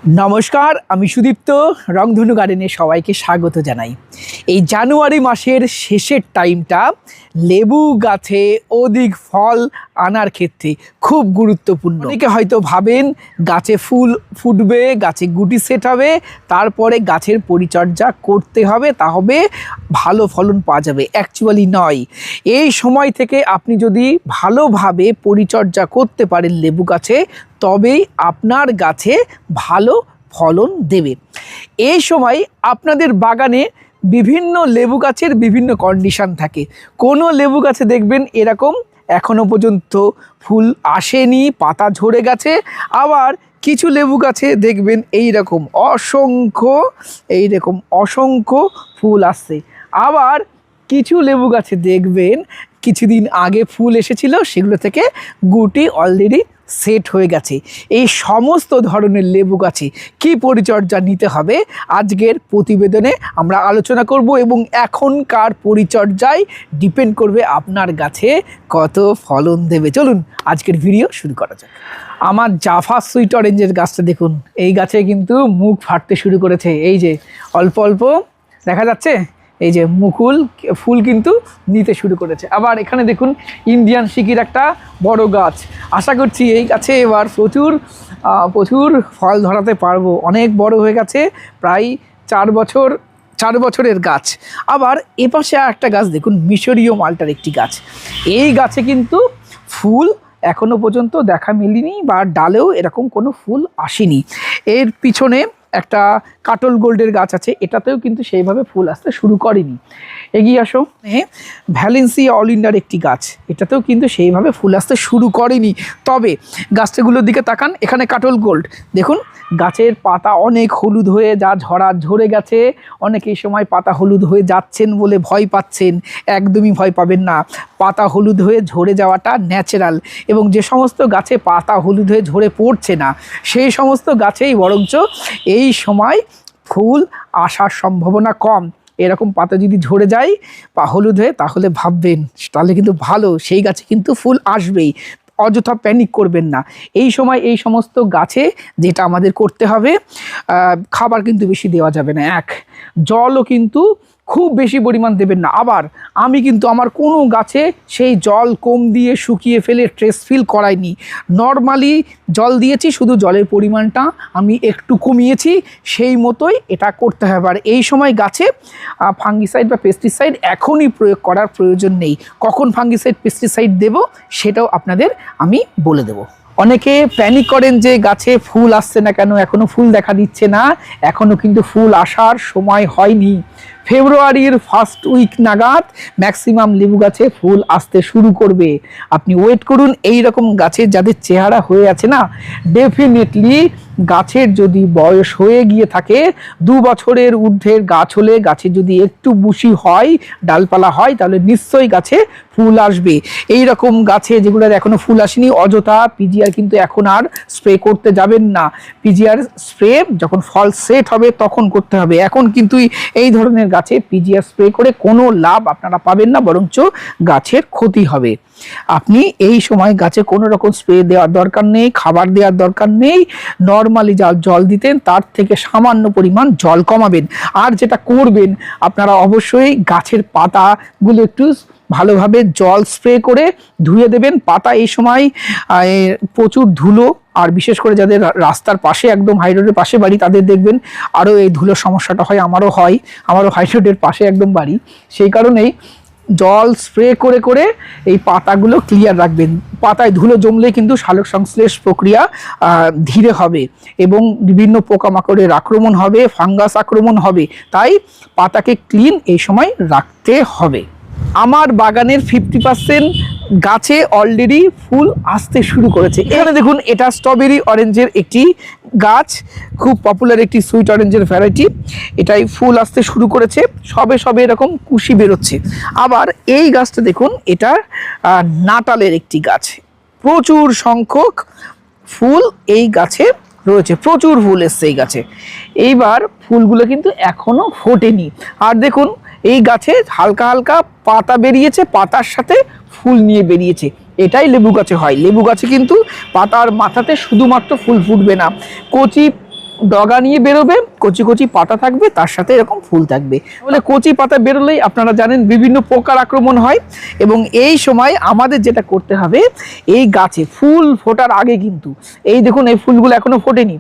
নমস্কার, আমি সুদীপ্ত। রংধনু গার্ডেনে সবাইকে স্বাগত জানাই। এই জানুয়ারি মাসের শেষের টাইমটা লেবু গাছে অধিক ফল আনার ক্ষেত্রে খুব গুরুত্বপূর্ণ। অনেকে হয়তো ভাবেন গাছে ফুল ফুটবে, গাছে গুটি সেট হবে, তারপরে গাছের পরিচর্যা করতে হবে, তাহলে ভালো ফলন পাওয়া যাবে। অ্যাকচুয়ালি নয়। এই সময় থেকে আপনি যদি ভালোভাবে পরিচর্যা করতে পারেন লেবু গাছে, তবেই আপনার গাছে ভালো ফলন দেবে। এই সময় আপনাদের বাগানে বিভিন্ন লেবু গাছের বিভিন্ন কন্ডিশন থাকে। কোনো লেবু গাছে দেখবেন এরকম এখনো পর্যন্ত ফুল আসেনি, পাতা ঝরে গেছে। আবার কিছু লেবু গাছে দেখবেন এইরকম অসংখ্য ফুল আসছে। আবার কিছু লেবু গাছে দেখবেন কিছুদিন আগে ফুল এসেছিল, সেগুলো থেকে গুটি অলরেডি সেট হয়ে গেছে। এই সমস্ত ধরনের লেবু গাছে কী পরিচর্যা নিতে হবে আজকের প্রতিবেদনে আমরা আলোচনা করব, এবং এখনকার পরিচর্যায় ডিপেন্ড করবে আপনার গাছে কত ফলন দেবে। চলুন আজকের ভিডিও শুরু করা যাক। আমার জাভা সুইট অরেঞ্জের গাছটা দেখুন, এই গাছে কিন্তু মুখ ফাটতে শুরু করেছে। এই যে অল্প অল্প দেখা যাচ্ছে, এই যে মুকুল ফুল কিন্তু নিতে শুরু করেছে। আবার এখানে দেখুন ইন্ডিয়ান শিকির একটা বড় গাছ। আশা করছি এই গাছে এবার প্রচুর ফল ধরাতে পারবো। অনেক বড় হয়ে গেছে, প্রায় 4 বছরের গাছ। আবার এপাশে একটা গাছ দেখুন, মিশরীয় মালটার একটি গাছ। এই গাছে কিন্তু ফুল এখনো পর্যন্ত দেখা মেলেনি, বা ডালেও এরকম কোনো ফুল আসেনি। এর পিছনে একটা কাটল গোল্ডের গাছ আছে, এটাতেও কিন্তু সেইভাবে ফুল আসতে শুরু করেনি। এগিয়ে আসো, ভ্যালেন্সিয়া অল ইন্ডিয়ার একটি গাছ, এটাতেও কিন্তু সেইভাবে ফুল আসতে শুরু করেনি। তবে গাছগুলোর দিকে তাকান, এখানে কাটল গোল্ড দেখুন, গাছের পাতা অনেক হলুদ হয়ে ঝরে গেছে। অনেকে এই সময় পাতা হলুদ হয়ে যাচ্ছেন বলে ভয় পাচ্ছেন, একদমই ভয় পাবেন না। পাতা হলুদ হয়ে ঝরে যাওয়াটা ন্যাচারাল, এবং যে সমস্ত গাছে পাতা হলুদ হয়ে ঝরে পড়ছে না, সেই সমস্ত গাছেই বরঞ্চ এই সময় ফুল আসার সম্ভাবনা কম। এরকম পাতা যদি ঝরে যায় বা হলুদ হয়ে, তাহলে ভাববেন তাহলে কিন্তু ভালো, সেই গাছে কিন্তু ফুল আসবেই। অযথা প্যানিক করবেন না। এই সময় এই সমস্ত গাছে যেটা আমাদের করতে হবে, খাবার কিন্তু বেশি দেওয়া যাবে না। জলও কিন্তু খুব বেশি পরিমাণ দেবেন না। আবার আমি কিন্তু আমার কোনো গাছে সেই জল কম দিয়ে শুকিয়ে ফেলে স্ট্রেস ফিল করাইনি। নর্মালি জল দিয়েছি, শুধু জলের পরিমাণটা আমি একটু কমিয়েছি, সেই মতোই এটা করতে হবে। আর এই সময় গাছে ফাঙ্গিসাইড বা পেস্টিসাইড এখনই প্রয়োগ করার প্রয়োজন নেই। কখন ফাঙ্গিসাইড পেস্টিসাইড দেব সেটাও আপনাদের আমি বলে দেব। অনেকে প্যানিক করেন যে গাছে ফুল আসছে না কেন, এখনও ফুল দেখা দিচ্ছে না। এখনও কিন্তু ফুল আসার সময় হয়নি। ফেব্রুয়ারির ফার্স্ট উইক নাগাদ ম্যাক্সিমাম লেবু গাছে ফুল আসতে শুরু করবে। আপনি ওয়েট করুন। এই রকম গাছের যাদের চেহারা হয়ে আছে না, ডেফিনেটলি গাছের যদি বয়স হয়ে গিয়ে থাকে, 2 বছরের ঊর্ধ্বের গাছ হলে, গাছে যদি একটু বুশি হয়, ডালপালা হয়, তাহলে নিশ্চয়ই গাছে ফুল আসবে। এই রকম গাছে যেগুলোর এখনো ফুল আসেনি, অযথা পিজিআর কিন্তু এখন আর স্প্রে করতে যাবেন না। পিজিআর স্প্রে যখন ফল সেট হবে তখন করতে হবে। এখন কিন্তু এই ধরনের গাছে পিজিআর স্প্রে করে কোনো লাভ আপনারা পাবেন না, বরঞ্চ গাছের ক্ষতি হবে। আপনি এই সময় গাছে কোনো রকম স্প্রে দেওয়ার দরকার নেই, খাবার দেওয়ার দরকার নেই। নর্মালি যা জল দিতেন তার থেকে সামান্য পরিমাণ জল কমাবেন। আর যেটা করবেন, আপনারা অবশ্যই গাছের পাতাগুলো একটু ভালোভাবে জল স্প্রে করে ধুয়ে দেবেন। পাতা এই সময় প্রচুর ধুলো, আর বিশেষ করে যাদের রাস্তার পাশে, একদম হাই রোডের পাশে বাড়ি, তাদের দেখবেন আরও এই ধুলোর সমস্যাটা হয়। আমারও হাই রোডের পাশে একদম বাড়ি। সেই কারণেই জল স্প্রে করে করে এই পাতাগুলো ক্লিয়ার রাখবেন। পাতায় ধুলো জমলে কিন্তু সালোক সংশ্লেষ প্রক্রিয়া ধীরে হবে, এবং বিভিন্ন পোকামাকড়ের আক্রমণ হবে, ফাঙ্গাস আক্রমণ হবে। তাই পাতাকে ক্লিন এই সময় রাখতে হবে। আমার বাগানের 50% গাছে অলরেডি ফুল আসতে শুরু করেছে। এখানে দেখুন, এটা স্ট্রবেরি অরেঞ্জের একটি গাছ, খুব পপুলার একটি সুইট অরেঞ্জের ভ্যারাইটি। এটাই ফুল আসতে শুরু করেছে, সবে এরকম কুশি বেরোচ্ছে। আবার এই গাছটা দেখুন, এটা নাটালের একটি গাছ। প্রচুর সংখ্যক ফুল এই গাছে রয়েছে, প্রচুর ফুল এসছে এই গাছে। এইবার ফুলগুলো কিন্তু এখনো ফোটেনি। আর দেখুন এই গাছে হালকা হালকা পাতা বেরিয়েছে, পাতার সাথে ফুল নিয়ে বেরিয়েছে। এটাই লেবু গাছে হয়। লেবু গাছে কিন্তু পাতার মাথাতে শুধুমাত্র ফুল ফুটবে না, কচি ডগা নিয়ে বেরোবে, কচি কচি পাতা থাকবে, তার সাথে এরকম ফুল থাকবে। তাহলে কচি পাতা বেরোলেই আপনারা জানেন বিভিন্ন পোকার আক্রমণ হয়, এবং এই সময় আমাদের যেটা করতে হবে, এই গাছে ফুল ফোটার আগে কিন্তু এই দেখুন এই ফুলগুলো এখনো ফোটেনি,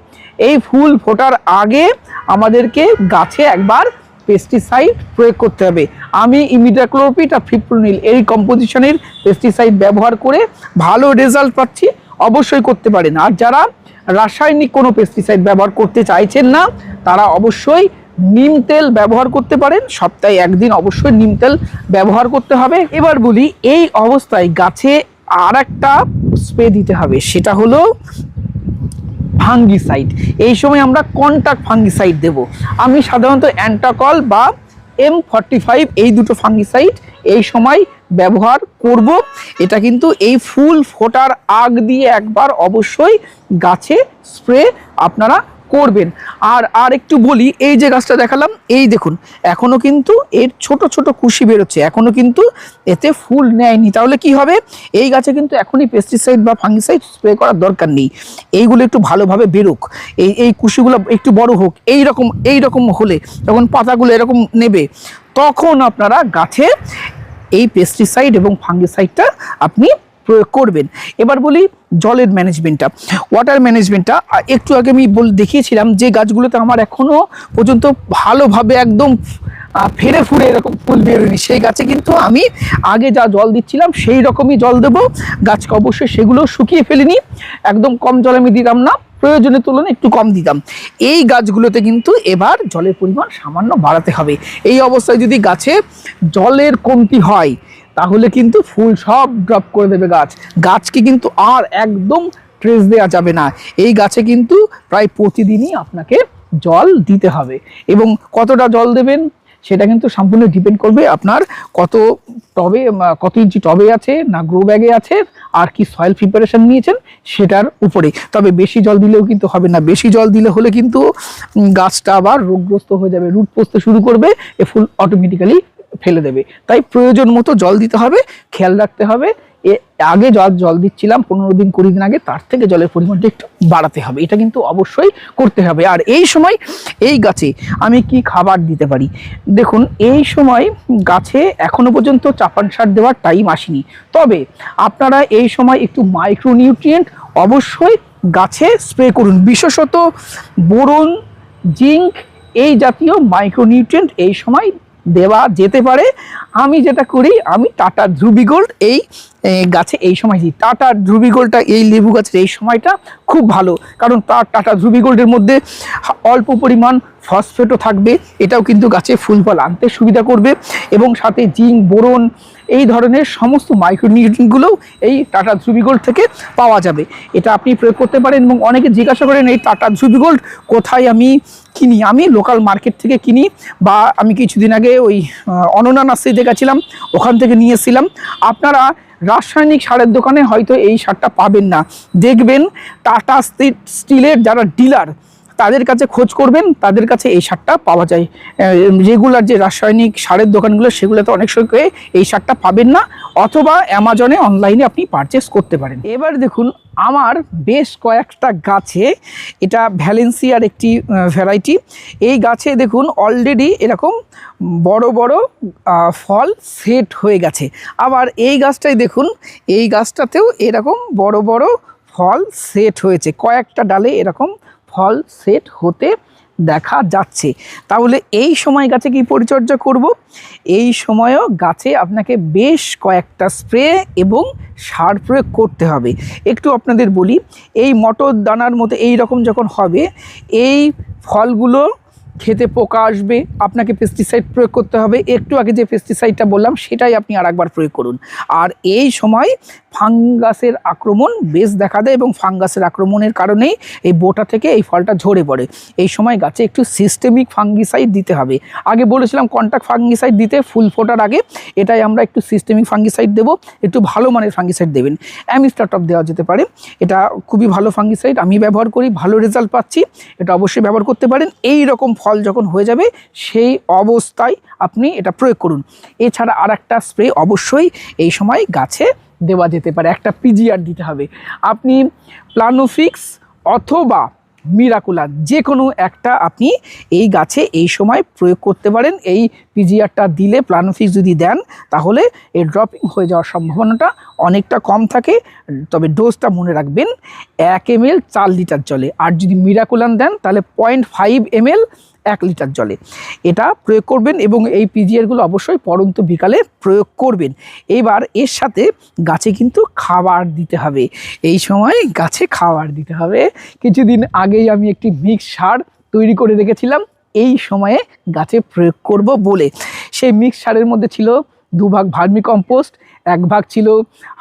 এই ফুল ফোটার আগে আমাদেরকে গাছে একবার পেস্টিসাইড প্রয়োগ করতে হবে। আমি ইমিডাক্লোপিড আর ফিপ্রোনিল এই কম্পোজিশনের পেস্টিসাইড ব্যবহার করে ভালো রেজাল্ট পাচ্ছি, অবশ্যই করতে পারেন। আর যারা রাসায়নিক কোনো পেস্টিসাইড ব্যবহার করতে চাইছেন না, তারা অবশ্যই নিম তেল ব্যবহার করতে পারেন। সপ্তাহে একদিন অবশ্যই নিম তেল ব্যবহার করতে হবে। এবার বলি, এই অবস্থায় গাছে আর একটা স্প্রে দিতে হবে, সেটা হলো ফাঙ্গিসাইড। এই সময় আমরা কন্টাক্ট ফাঙ্গিসাইড দেব। আমি সাধারণত অ্যান্টাকল বা M45 এই দুটো ফাঙ্গিসাইড এই সময় ব্যবহার করব। এটা কিন্তু এই ফুল ফোটার আগ দিয়ে একবার অবশ্যই গাছে স্প্রে আপনারা করবেন। আর একটু বলি, এই যে গাছটা দেখালাম, এই দেখুন এখনো কিন্তু এর ছোট ছোট কুশি বেরোচ্ছে, এখনো কিন্তু এতে ফুল নেয়নি। তাহলে কি হবে, এই গাছে কিন্তু এখনই পেস্টিসাইড বা ফাঙ্গিসাইড স্প্রে করার দরকার নেই। এইগুলো একটু ভালোভাবে বেরোক, এই কুশিগুলো একটু বড় হোক, এই রকম হলে যখন পাতাগুলো এরকম নেবে, তখন আপনারা গাছে এই পেস্টিসাইড এবং ফাঙ্গিসাইডটা আপনি প্রয়োগ করবেন। এবার বলি জলের ম্যানেজমেন্টটা, ওয়াটার ম্যানেজমেন্টটা। একটু আগে আমি দেখিয়েছিলাম যে গাছগুলোতে আমার এখনো পর্যন্ত ভালোভাবে একদম ফেরে ফুরে এরকম ফুল বেরোয়নি, সেই গাছে কিন্তু আমি আগে যা জল দিচ্ছিলাম সেই রকমই জল দেবো। গাছকে অবশ্যই সেগুলো শুকিয়ে ফেলিনি, একদম কম জল আমি দিতাম না, প্রয়োজনের তুলনায় একটু কম দিতাম। এই গাছগুলোতে কিন্তু এবার জলের পরিমাণ সামান্য বাড়াতে হবে। এই অবস্থায় যদি গাছে জলের কমতি হয়, তাহলে কিন্তু ফুল সব ড্রপ করে দেবে গাছকে কিন্তু আর একদম ট্রেস দেওয়া যাবে না। এই গাছে কিন্তু প্রায় প্রতিদিনই আপনাকে জল দিতে হবে, এবং কতটা জল দেবেন সেটা কিন্তু সম্পূর্ণ ডিপেন্ড করবে আপনার কত ইঞ্চি টবে আছে না গ্রো ব্যাগে আছে, আর কি সয়েল প্রিপারেশন নিয়েছেন সেটার উপরে। তবে বেশি জল দিলেও কিন্তু হবে না, বেশি জল দিলে হলে কিন্তু গাছটা আবার রোগগ্রস্ত হয়ে যাবে, রুট পচতে শুরু করবে, এ ফুল অটোমেটিক্যালি ফেলে দেবে। তাই প্রয়োজন মতো জল দিতে হবে, খেয়াল রাখতে হবে। আগে জল দিচ্ছিলাম 15 দিন 20 দিন আগে, তার থেকে জলের পরিমাণটা একটু বাড়াতে হবে, এটা কিন্তু অবশ্যই করতে হবে। আর এই সময় এই গাছে আমি কি খাবার দিতে পারি, দেখুন এই সময় গাছে এখনো পর্যন্ত চাপান সার দেওয়ার টাইম আসেনি, তবে আপনারা এই সময় একটু মাইক্রোনিউট্রিয়েন্ট অবশ্যই গাছে স্প্রে করুন, বিশেষত বোরন, জিঙ্ক এই জাতীয় মাইক্রোনিউট্রিয়েন্ট এই সময় দেওয়া যেতে পারে। আমি যেটা করি, আমি টাটা ধ্রুবি গোল্ড এই গাছে এই সময় দিই। টাটা ধ্রুবি গোল্ডটা এই লেবু গাছের এই সময়টা খুব ভালো, কারণ টাটা ধ্রুবি গোল্ডের মধ্যে অল্প পরিমাণ ফসফেটও থাকবে, এটাও কিন্তু গাছে ফুল ফল আনতে সুবিধা করবে, এবং সাথে জিঙ্ক, বোরন এই ধরনের সমস্ত মাইক্রোনিউট্রিয়েন্টগুলোও এই টাটা ধ্রুবি গোল্ড থেকে পাওয়া যাবে। এটা আপনি প্রয়োগ করতে পারেন। এবং অনেকে জিজ্ঞাসা করেন এই টাটা ধ্রুবি গোল্ড কোথায় আমি কিনি। আমি লোকাল মার্কেট থেকে কিনি, বা আমি কিছুদিন আগে ওই অনন্যা নার্সারিতে গেছিলাম, ওখান থেকে নিয়েছিলাম। আপনারা রাসায়নিক সারের দোকানে হয়তো এই সারটা পাবেন না, দেখবেন টাটা স্টিলের যারা ডিলার তাদের কাছে খোঁজ করবেন, তাদের কাছে এই সারটা পাওয়া যায়। রেগুলার যে রাসায়নিক সারের দোকানগুলো সেগুলোতে অনেক সময় এই সারটা পাবেন না, অথবা অ্যামাজনে অনলাইনে আপনি পারচেস করতে পারেন। এবার দেখুন আমার বেশ কয়েকটা গাছে, এটা ভ্যালেন্সিয়ার একটি ভ্যারাইটি, এই গাছে দেখুন অলরেডি এরকম বড় বড় ফল সেট হয়ে গেছে। আবার এই গাছটাই দেখুন, এই গাছটাতেও এরকম বড় বড় ফল সেট হয়েছে, কয়েকটা ডালে এরকম ফল সেট হতে দেখা যাচ্ছে। তাহলে এই সময় গাছে কি পরিচর্যা করব, এই সময়ও গাছে আপনাকে বেশ কয়েকটা স্প্রে এবং সার প্রয়োগ করতে হবে। একটু আপনাদের বলি, এই মটর দানার মতো এই রকম যখন হবে, এই ফলগুলো খেতে পোকা আসবে, আপনাকে পেস্টিসাইড প্রয়োগ করতে হবে। একটু আগে যে পেস্টিসাইডটা বললাম সেটাই আপনি আরেকবার প্রয়োগ করুন। আর এই সময় ফাঙ্গাসের আক্রমণ বেশ দেখা দেয়, এবং ফাঙ্গাসের আক্রমণের কারণেই এই বোটা থেকে এই ফলটা ঝরে পড়ে। এই সময় গাছে একটু সিস্টেমিক ফাঙ্গিসাইড দিতে হবে। আগে বলেছিলাম কন্টাক্ট ফাঙ্গিসাইড দিতে ফুল ফোটার আগে, এটাই আমরা একটু সিস্টেমিক ফাঙ্গিসাইড দেবো, একটু ভালো মানের ফাঙ্গিসাইড দেবেন। অ্যামিস্টারটপ দেওয়া যেতে পারে, এটা খুবই ভালো ফাঙ্গিসাইড, আমি ব্যবহার করি, ভালো রেজাল্ট পাচ্ছি, এটা অবশ্যই ব্যবহার করতে পারেন। এই রকম ফল যখন হয়ে যাবে সেই অবস্থায় আপনি এটা প্রয়োগ করুন। এছাড়া আর একটা স্প্রে অবশ্যই এই সময় গাছে দেওয়া যেতে পারে, একটা পিজিআর দিতে হবে। আপনি প্লানোফিক্স অথবা মিরাকুলার, যে কোনো একটা আপনি এই গাছে এই সময় প্রয়োগ করতে পারেন। এই পিজিআরটা দিলে প্লানোফিক্স যদি দেন তাহলে এই ড্রপিং হয়ে যাওয়ার সম্ভাবনাটা অনেকটা কম থাকে। তবে ডোজটা মনে রাখবেন 1 ml 4 লিটার জলে, আর যদি মিরাকুলান দেন তাহলে 0.5 ml 1 লিটার জলে এটা প্রয়োগ করবেন। এবং এই পিজিআরগুলো অবশ্যই পরন্ত বিকালে প্রয়োগ করবেন। এইবার এর সাথে গাছে কিন্তু খাবার দিতে হবে, এই সময় গাছে খাবার দিতে হবে। কিছুদিন আগেই আমি একটি মিক্স সার তৈরি করে রেখেছিলাম এই সময়ে গাছে প্রয়োগ করব বলে। সেই মিক্স সারের মধ্যে ছিল 2 ভাগ ভার্মি কম্পোস্ট, 1 ভাগ ছিল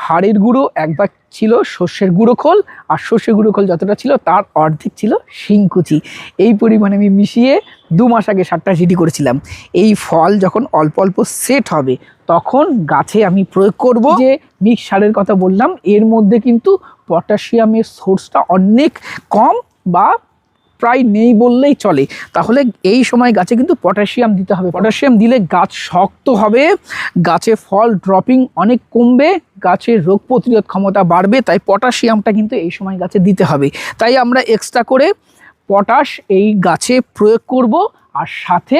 হাড়ের গুঁড়ো, 1 ভাগ ছিল সর্ষের গুঁড়ো খোল, আর সর্ষের গুঁড়ো খোল যতটা ছিল তার অর্ধেক ছিল শিংকুচি। এই পরিমাণে আমি মিশিয়ে 2 মাস আগে সারটা রেডি করেছিলাম। এই ফল যখন অল্প অল্প সেট হবে তখন গাছে আমি প্রয়োগ করব। যে মিক্স সারের কথা বললাম এর মধ্যে কিন্তু পটাশিয়ামের সোর্সটা অনেক কম বা প্রায় নেই বললেই চলে। তাহলে এই সময় গাছে কিন্তু পটাশিয়াম দিতে হবে। পটাশিয়াম দিলে গাছ শক্ত হবে, গাছে ফল ড্রপিং অনেক কমবে, গাছের রোগ প্রতিরোধ ক্ষমতা বাড়বে। তাই পটাশিয়ামটা কিন্তু এই সময় গাছে দিতে হবে। তাই আমরা এক্সট্রা করে পটাশ এই গাছে প্রয়োগ করব, আর সাথে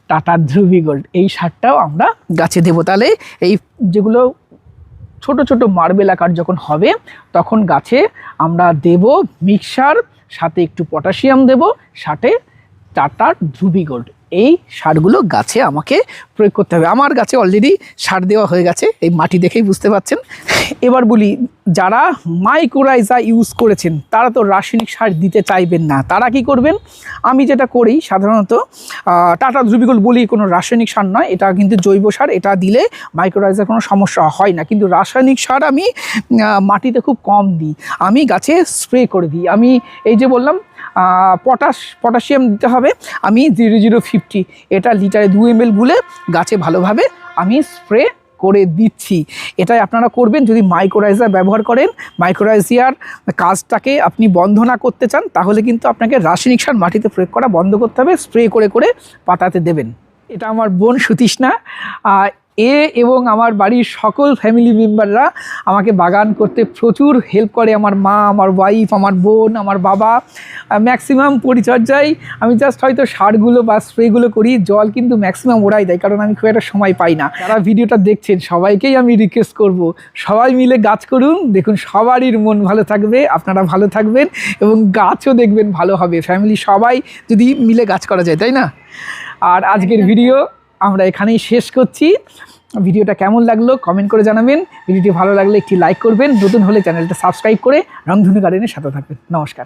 টাটা ধ্রুবী গোল্ড এই সারটাও আমরা গাছে দেবো। তাহলে এই যেগুলো ছোট ছোট মার্বেল আকার যখন হবে তখন গাছে আমরা দেব মিক্সার, সাথে একটু পটাশিয়াম দেব, সাথে টাটা ধ্রুবী গোল্ড। এই সারগুলো গাছে আমাকে প্রয়োগ করতে হবে। আমার গাছে অলরেডি সার দেওয়া হয়ে গেছে, এই মাটি দেখেই বুঝতে পাচ্ছেন। এবার বলি, যারা মাইক্রোরাইজা ইউজ করেছেন তারা তো রাসায়নিক সার দিতে চাইবেন না। তারা কি করবেন, আমি যেটা করি সাধারণত টাটা ধ্রুবী গোল্ড বলি কোনো রাসায়নিক সার নয়, এটা কিন্তু জৈব সার। এটা দিলে মাইক্রোরাইজার কোনো সমস্যা হয় না। কিন্তু রাসায়নিক সার আমি মাটিতে খুব কম দিই, আমি গাছে স্প্রে করে দিই। আমি এই যে বললাম পটাশিয়াম দিতে হবে, আমি 0050 এটা লিটারে 2 ml গুলে গাছে ভালোভাবে আমি স্প্রে করে দিচ্ছি। এটাই আপনারা করবেন যদি মাইক্রোরাইজার ব্যবহার করেন। মাইক্রোরাইজার কাজটাকে আপনি বন্ধ না করতে চান তাহলে কিন্তু আপনাকে রাসায়নিক সার মাটিতে প্রয়োগ করা বন্ধ করতে হবে, স্প্রে করে করে পাতাতে দেবেন। এটা আমার বোন সুতৃষ্ণা, এবং আমার বাড়ির সকল ফ্যামিলি মেম্বাররা আমাকে বাগান করতে প্রচুর হেল্প করে। আমার মা, আমার ওয়াইফ, আমার বোন, আমার বাবা ম্যাক্সিমাম পরিচর্যায় আমি জাস্ট হয়তো সারগুলো বা স্প্রেগুলো করি, জল কিন্তু ম্যাক্সিমাম ওরাই দেয়, কারণ আমি খুব একটা সময় পাই না। যারা ভিডিওটা দেখছেন সবাইকেই আমি রিকোয়েস্ট করব, সবাই মিলে গাছ করুন, দেখুন সবারই মন ভালো থাকবে, আপনারা ভালো থাকবেন এবং গাছও দেখবেন ভালো হবে। ফ্যামিলি সবাই যদি মিলে গাছ করা যায়, তাই না? আর আজকের ভিডিও আমরা এখানেই শেষ করছি। ভিডিওটা কেমন লাগলো কমেন্ট করে জানাবেন। ভিডিওটি ভালো লাগলে একটি লাইক করবেন, নতুন হলে চ্যানেলটা সাবস্ক্রাইব করে রংধনু গার্ডেনের সাথে থাকবেন। নমস্কার।